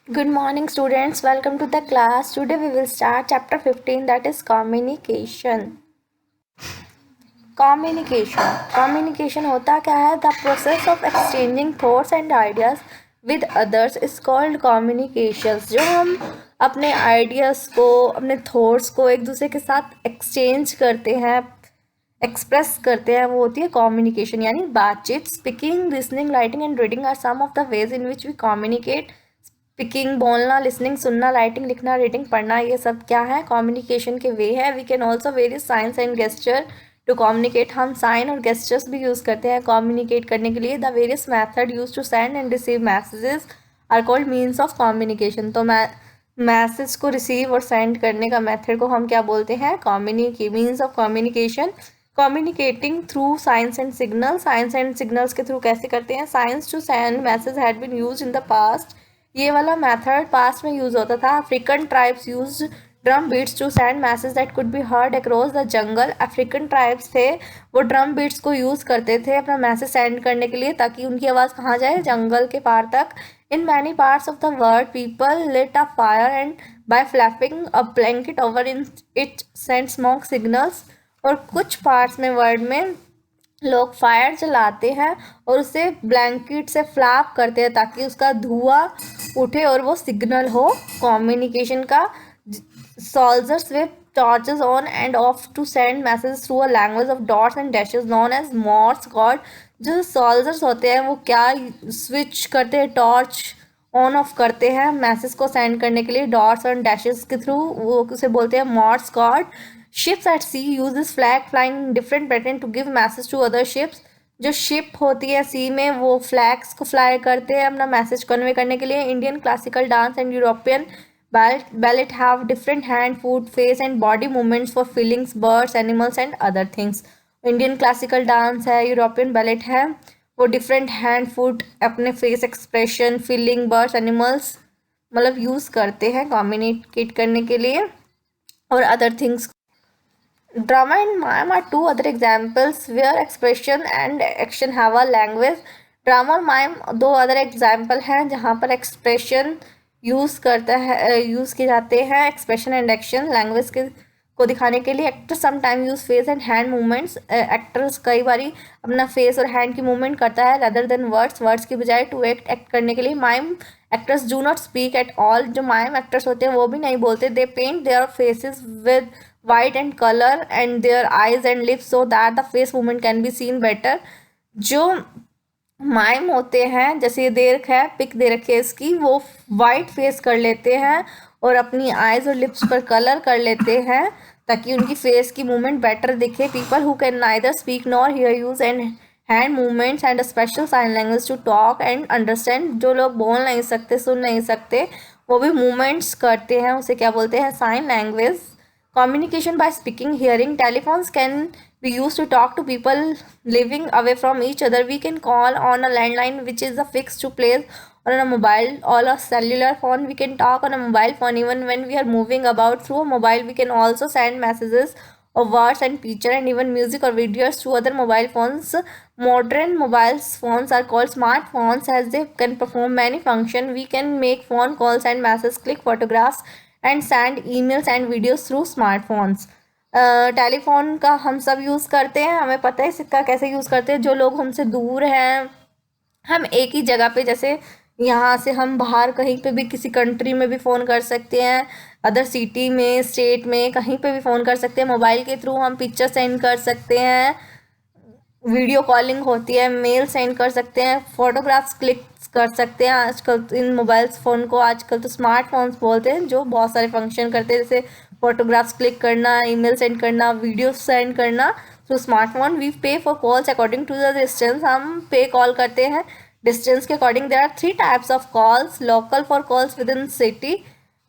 Good morning, students. Welcome to the class. Today we will start chapter 15, that is communication. Communication होता क्या है? The process of exchanging thoughts and ideas with others is called communications. जो हम अपने ideas को, अपने thoughts को एक दूसरे के साथ एक्सचेंज करते हैं, एक्सप्रेस करते हैं, वो होती है कम्युनिकेशन यानी बातचीत. Speaking, listening, writing and reading are some of the ways in which we communicate. Speaking बोलना, लिसनिंग सुनना, राइटिंग लिखना, रीडिंग पढ़ना, ये सब क्या है? कम्युनिकेशन के वे है. We can also various signs and gesture to communicate. हम साइन और गेस्चर्स भी यूज़ करते हैं कम्युनिकेट करने के लिए. The various method use to send and receive messages are called means of communication. तो मैसेज को रिसीव और सेंड करने का मेथड को हम क्या बोलते हैं? Means of communication. Communicating through signs and signal. Signs and signals के थ्रू कैसे करते हैं? Signs to send message had been use in the past. ये वाला मेथड पास्ट में यूज होता था. African tribes use drum beats to send message that could be heard across the jungle. African tribes थे, वो ड्रम बीट्स को use करते थे अपना मैसेज सेंड करने के लिए, ताकि उनकी आवाज़ कहाँ जाए? जंगल के पार तक. In many parts of the world people lit a fire and by flapping a blanket over in it send smoke signals. और कुछ पार्ट्स में वर्ल्ड में लोग फायर जलाते हैं और उसे ब्लैंकेट से फ्लैप करते हैं ताकि उसका धुआं उठे और वो सिग्नल हो कम्युनिकेशन का. Soldiers with torches on and off to send message through a language of dots and dashes known as Morse code. जो सोल्जर्स होते हैं वो क्या स्विच करते हैं? टॉर्च ऑन ऑफ करते हैं मैसेज को सेंड करने के लिए डॉट्स और डैशेस के थ्रू. वो उसे बोलते हैं Moore's code. Ships at sea use this flag flying in different pattern to give message to other ships. जो शिप होती है सी में, वो फ्लैग्स को फ्लाई करते हैं अपना मैसेज कन्वे करने के लिए. Indian classical dance and European ballot have different hand, foot, face and body movements for feelings, birds, animals and other things. Indian classical dance है, यूरोपियन बैलेट है, वो डिफरेंट हैंड, फुट, अपने face expression, feeling, birds, animals मतलब use करते हैं communicate करने के लिए और other things. Drama and mime are two other examples where expression and action have a language. Drama और माइम दो अदर एग्जाम्पल हैं जहाँ पर एक्सप्रेशन यूज़ किए जाते हैं. एक्सप्रेशन एंड एक्शन लैंग्वेज के को दिखाने के लिए. Actors sometime use face and hand movements. Actors कई बारी अपना फेस और हैंड की मूवमेंट करता है रेदर देन वर्ड्स की बजाय टू एक्ट करने के लिए. Mime actors do not speak at all. जो माइम एक्टर्स होते हैं वो भी नहीं बोलते. They paint their faces with white and color and their eyes and lips so that the face movement can be seen better. जो mime होते हैं, जैसे ये दे रखा है, पिक दे रखी है इसकी, वो वाइट फेस कर लेते हैं और अपनी आइज और लिप्स पर कलर कर लेते हैं ताकि उनकी फेस की मूवमेंट बेटर दिखे. People who can neither speak nor hear use and hand movements and special sign language to talk and understand. जो लोग बोल नहीं सकते, सुन नहीं सकते, वो भी मूवमेंट्स करते हैं, उसे क्या बोलते हैं? Sign language. Communication by speaking, hearing. Telephones can be used to talk to people living away from each other. We can call on a landline, which is a fixed to place, or on a mobile or a cellular phone. We can talk on a mobile phone even when we are moving about. Through a mobile, we can also send messages of words and picture and even music or videos to other mobile phones. Modern mobile phones are called smartphones as they can perform many functions. We can make phone calls and messages, click photographs and send emails and videos through smartphones. Telephone का हम सब use करते हैं, हमें पता है इसका कैसे यूज़ करते हैं. जो लोग हमसे दूर हैं, हम एक ही जगह पे, जैसे यहाँ से हम बाहर कहीं पे भी किसी कंट्री में भी फ़ोन कर सकते हैं, अदर सिटी में, स्टेट में, कहीं पे भी फ़ोन कर सकते हैं. मोबाइल के थ्रू हम पिक्चर सेंड कर सकते हैं, वीडियो कॉलिंग होती है, मेल सेंड कर सकते हैं, फोटोग्राफ्स क्लिक कर सकते हैं. आजकल इन मोबाइल फ़ोन को आजकल तो स्मार्टफोन्स बोलते हैं, जो बहुत सारे फंक्शन करते हैं, जैसे फोटोग्राफ्स क्लिक करना, ईमेल सेंड करना, वीडियो सेंड करना through smartphone. We pay for calls according to the distance. हम पे कॉल करते हैं डिस्टेंस के according. There are 3 types of calls. Local for calls within city.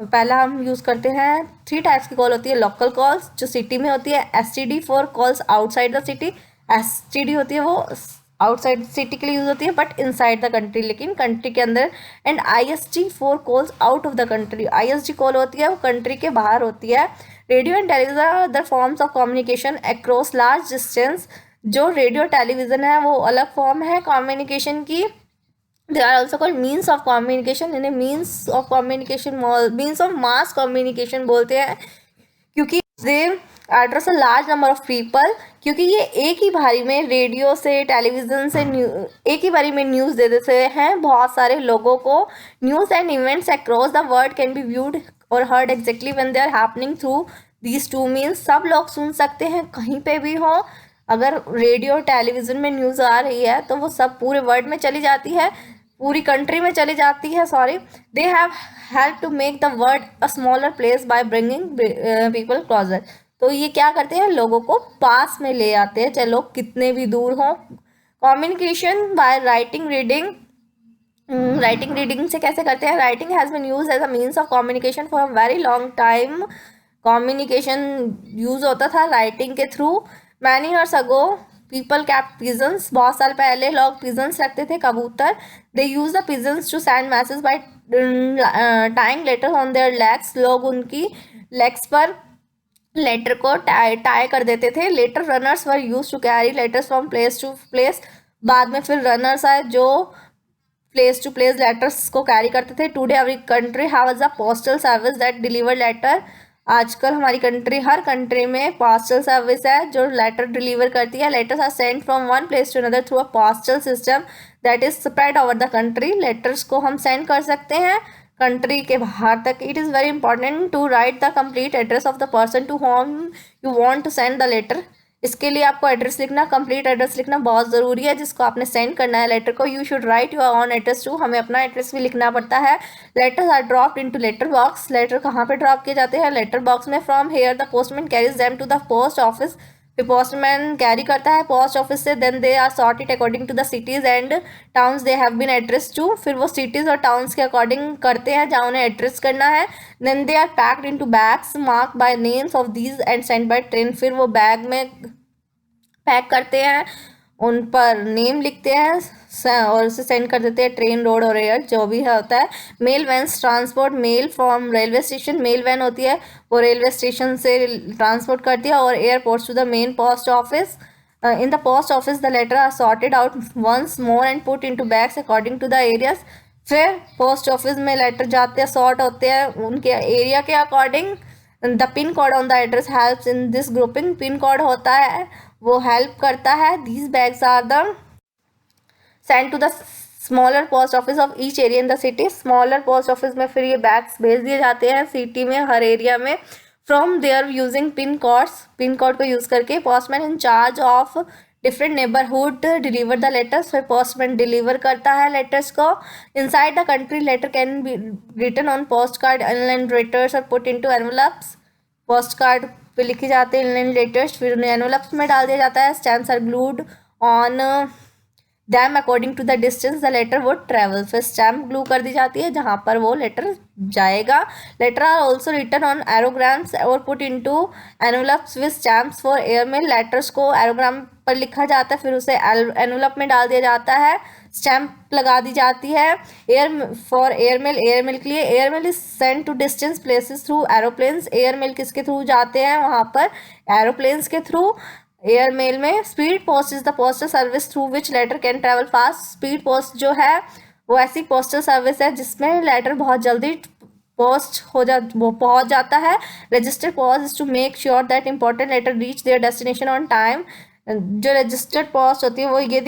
पहला हम use करते हैं 3 टाइप्स की कॉल होती है. लोकल कॉल्स जो सिटी में होती है. STD for calls outside the city. STD होती है वो आउटसाइड सिटी के लिए यूज़ होती है बट इनसाइड द कंट्री, लेकिन कंट्री के अंदर. And IST for calls out of the country. ISD call होती है वो कंट्री के बाहर होती है. Radio and television are other forms of communication across large distance. जो रेडियो टेलीविज़न है वो अलग फॉर्म है कम्युनिकेशन की they are also called means of communication. इन्हें means of communication, means of mass communication बोलते हैं, क्योंकि दे address a large number of people, क्योंकि ये एक ही बारी में रेडियो से, टेलीविज़न से, एक ही बारी में न्यूज़ दे देते हैं बहुत सारे लोगों को। News and events across the world can be viewed और heard exactly when they are happening through these two means. सब लोग सुन सकते हैं कहीं पे भी हो। अगर रेडियो टेलीविज़न में न्यूज़ आ रही है तो वो सब पूरे वर्ल्ड में चली जाती है, पूरी कंट्री में चली जाती है, sorry. They have help to make the world a smaller place by bringing people closer. तो ये क्या करते हैं, लोगों को पास में ले आते हैं, चाहे लोग कितने भी दूर हों। Communication by writing reading. Writing reading से कैसे करते हैं, writing has been use as a means of communication for a very long time. Communication use होता था राइटिंग के through. Many years ago people kept pigeons. बहुत साल पहले लोग पिजन्स रखते थे, कबूतर। They use the pigeons to send message by tying letter on their legs. लोग उनकी लेग्स पर लेटर को टाई कर देते थे। Letter runners were use to carry letters from place to place. बाद में फिर रनर्स आए जो प्लेस टू प्लेस लेटर्स को कैरी करते थे। Today every country has a postal service that deliver letter. आजकल हमारी कंट्री, हर कंट्री में पोस्टल सर्विस है जो लेटर डिलीवर करती है। Letters are sent from one place to another through a postal system that is spread over the country. Letters को हम सेंड कर सकते हैं कंट्री के बाहर तक। It is very important to write the complete address of the person to whom you want to send the letter. इसके लिए आपको एड्रेस लिखना, कंप्लीट एड्रेस लिखना बहुत ज़रूरी है, जिसको आपने सेंड करना है लेटर को। You should write your own address too. हमें अपना एड्रेस भी लिखना पड़ता है। Letters are dropped into letter box. Letter कहाँ पे ड्रॉप किए जाते हैं, लेटर बॉक्स में। From here the postman carries them to the post office. फिर पोस्टमैन कैरी करता है पोस्ट ऑफिस से। Then they are sorted according to the cities and towns they have been address to. फिर वो cities और towns के according करते हैं जहाँ उन्हें एड्रेस करना है। Then they are packed into bags marked by names of these and send by train. फिर वो बैग में पैक करते हैं, उन पर नेम लिखते हैं और उसे सेंड कर देते हैं ट्रेन, रोड और एयर, जो भी है होता है। Mail vans transport mail from railway station. Mail van होती है वो रेलवे स्टेशन से ट्रांसपोर्ट करती है और airports to the main post office. In the post office the letter are sorted out once more and put into bags according to the areas. फिर post office में letter जाते हैं, sort होते हैं उनके एरिया के according. The pin code on the address helps in this grouping. Pin code होता है वो हेल्प करता है। These bags are the send to the smaller post office of each area in the city. Smaller post office में फिर ये bags भेज दिए जाते हैं सिटी में, हर एरिया में। From there using pin codes. Pin code को यूज़ करके postman in charge of different neighbourhood deliver the letters. फिर पोस्टमैन डिलीवर करता है लेटर्स को। Inside the country letter can be written on post card, inland letters और put into envelopes. Post card पे लिखे जाते हैं इनलैंड लेटर्स, फिर उन्हें एनवलप्स में डाल दिया जाता है। Stamps are glued on them according to the distance the letter would travel. फिर स्टैम्प ग्लू कर दी जाती है जहाँ पर वो लेटर जाएगा। Letter are also written on aerograms और put into envelopes with stamps for airmail. Letters को एरोग्राम पर लिखा जाता है, फिर उसे एनवलप में डाल दिया जाता है, स्टैम्प लगा दी जाती है। एयरमेल, एयरमेल के लिए airmail is send to distance places through aeroplanes. Airmail किसके थ्रू जाते हैं वहाँ पर, एरोप्लेन्स के थ्रू। एयरमेल में speed post is the postal service through which letter can travel fast. Speed post जो है वो ऐसी पोस्टल सर्विस है जिसमें लेटर बहुत जल्दी पोस्ट वो पहुंच जाता है। Registered post is to make sure that important letter reach their destination on time. जो रजिस्टर्ड पोस्ट होती है वो ये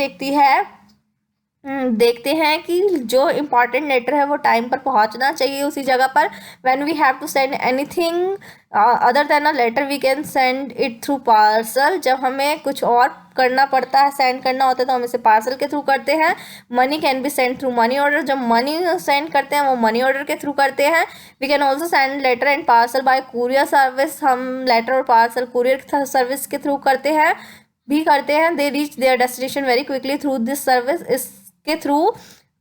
देखते हैं कि जो इम्पॉर्टेंट लेटर है वो टाइम पर पहुंचना चाहिए उसी जगह पर। When we have to send anything other than a letter we can send it through parcel. जब हमें कुछ और करना पड़ता है, सेंड करना होता है, तो हम इसे पार्सल के थ्रू करते हैं। Money can be send through money order. जब मनी सेंड करते हैं वो मनी ऑर्डर के थ्रू करते हैं। We can also send letter and parcel by courier service. हम लेटर और पार्सल कुरियर सर्विस के थ्रू करते हैं। They reach their destination very quickly through this service. इसके थ्रू,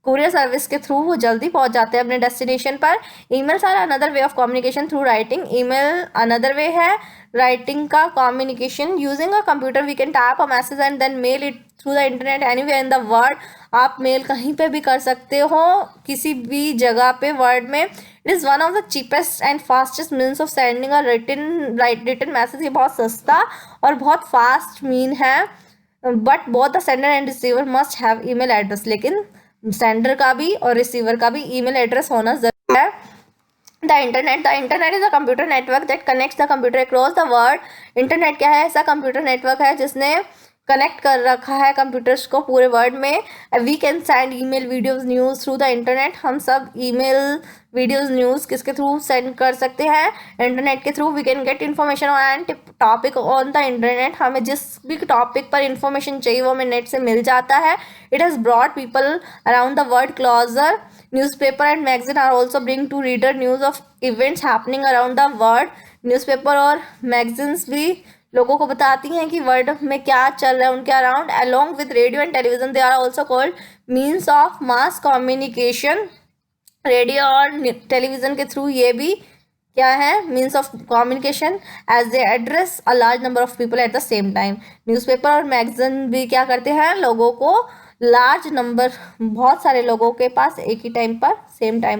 कुरियर सर्विस के थ्रू वो जल्दी पहुंच जाते हैं अपने डेस्टिनेशन पर। Emails are another way of communication through writing. Email another way है राइटिंग का communication. Using a computer we can type a message and then mail it through the internet anywhere in the world. आप mail कहीं पे भी कर सकते हो, किसी भी जगह पे वर्ल्ड में। It is one of the cheapest and fastest means of sending a written message. ये बहुत सस्ता और बहुत फास्ट मीन है। But both the sender and receiver must have email address. लेकिन सेंडर का भी और रिसीवर का भी ईमेल एड्रेस होना जरूरी है। The internet is a computer network that connects the computer across the world. Internet क्या है? ऐसा कंप्यूटर नेटवर्क है जिसने कनेक्ट कर रखा है कंप्यूटर्स को पूरे वर्ल्ड में। We can send email, videos, news through the internet. हम सब ईमेल, वीडियोस, न्यूज़ किसके थ्रू सेंड कर सकते हैं? इंटरनेट के through. We can get information on topic on the internet. हमें जिस भी टॉपिक पर इंफॉर्मेशन चाहिए वो हमें नेट से मिल जाता है। It has brought people around the world closer. Newspaper and magazine are also bring to reader news of events happening around the world. Newspaper और मैगजीन्स भी लोगों को बताती हैं कि वर्ल्ड में क्या चल रहा है उनके around. Along with radio and television they are also called means of mass communication. Radio और टेलीविज़न के थ्रू ये भी क्या है? Means of communication as they address a large number of people at the same time. Newspaper और magazine भी क्या करते हैं? लोगों को लार्ज नंबर, बहुत सारे लोगों के पास एक ही टाइम पर, सेम टाइम पर